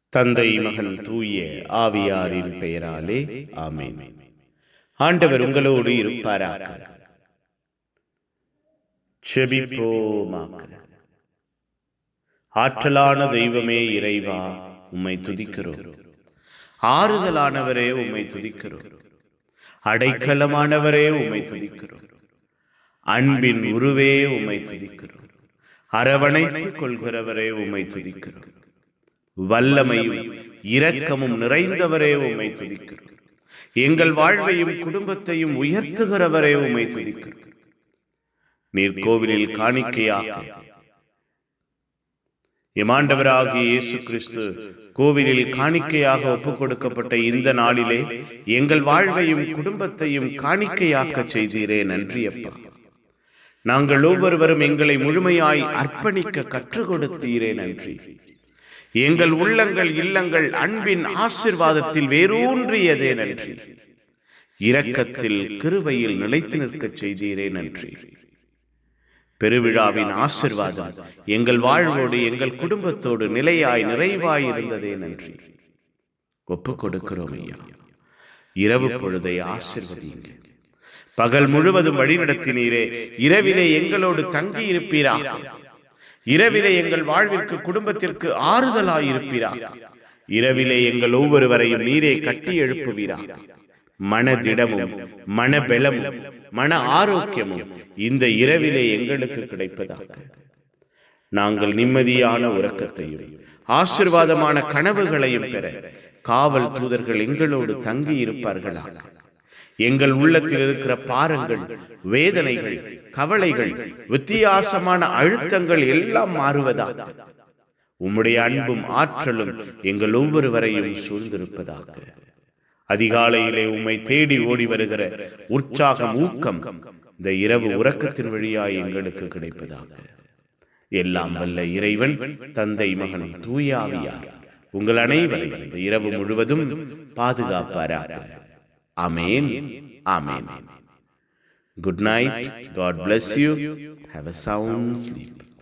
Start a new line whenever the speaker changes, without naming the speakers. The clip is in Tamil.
தந்தை, மகன், தூய ஆவியாரின் பெயராலே ஆமென். ஆண்டவர் உங்களோடு இருப்பாராக. செபிப்போமாக. ஆற்றலான தெய்வமே இறைவா, உம்மை துதிக்கிறோம். ஆறுதலானவரே, உம்மை துதிக்கிறோம். அடைக்கலமானவரே, உம்மை துதிக்கிறோம். அன்பின் உருவே, உம்மை துதிக்கிறோம். அரவணைத்துக் கொள்கிறவரே, உம்மை துதிக்கிறோம். வல்லமையும் இரக்கமும் நிறைந்தவரே, உம்மை துதிக்கிறோம். எங்கள் வாழ்வையும் குடும்பத்தையும் உயர்த்துகிறவரே, உம்மை துதிக்கிறோம். நீர் கோவிலில் காணிக்கையாக எமாண்டவராகிய இயேசு கிறிஸ்து கோவிலில் காணிக்கையாக ஒப்புக் கொடுக்கப்பட்ட இந்த நாளிலே எங்கள் வாழ்வையும் குடும்பத்தையும் காணிக்கையாக்க செய்தீரே, நன்றி அப்பா. நாங்கள் ஒவ்வொருவரும் எங்களை முழுமையாய் அர்ப்பணிக்க கற்றுக் கொடுத்தீரே, நன்றி. எங்கள் உள்ளங்கள் இல்லங்கள் அன்பின் ஆசீர்வாதத்தில் வேரூன்றியதே, நன்றி. இரக்கத்தில் கிருபையில் நிலைத்து நிற்கச் செய்தீரே, நன்றி. பெருவிழாவின் ஆசீர்வாதம் எங்கள் வாழ்வோடு எங்கள் குடும்பத்தோடு நிலையாய் நிறைவாய் இருந்ததே, நன்றி. ஒப்புக் கொடுக்கிறோம் ஐயா. இரவு பொழுதை ஆசீர்வதிங்க. பகல் முழுவதும் வழிநடத்தினீரே, இரவிலே எங்களோடு தங்கி இருப்பீராக. இரவிலே எங்கள் வாழ்விற்கு குடும்பத்திற்கு ஆறுதலாயிருப்பீராக. இரவிலே எங்கள் ஒவ்வொருவரையும் நீரே கட்டி எழுப்புவீராக. மனதிடமும் மனபலமும் மன ஆரோக்கியமும் இந்த இரவிலே எங்களுக்கு கிடைப்பதாக. நாங்கள் நிம்மதியான உறக்கத்தையும் ஆசீர்வாதமான கனவுகளையும் பெற காவல் தூதர்கள் எங்களோடு தங்கி இருப்பார்களாக. எங்கள் உள்ளத்தில் இருக்கிற பாரங்கள், வேதனைகள், கவலைகள், வித்தியாசமான அழுத்தங்கள் எல்லாம் மாறுவதாக. உம்முடைய அன்பும் ஆற்றலும் எங்கள் ஒவ்வொருவரையும் சூழ்ந்திருப்பதாக. அதிகாலையிலே உம்மை தேடி ஓடி வருகிற உற்சாகம், ஊக்கம் இந்த இரவு உறக்கத்தின் வழியாய் எங்களுக்கு கிடைப்பதாக. எல்லாம் வல்ல இறைவன், தந்தை, மகன், தூய ஆவியார் உங்கள் அனைவரையும் இந்த இரவு முழுவதும் பாதுகாப்பாராக. Amen. Amen. Good night. God bless you. Have a sound sleep.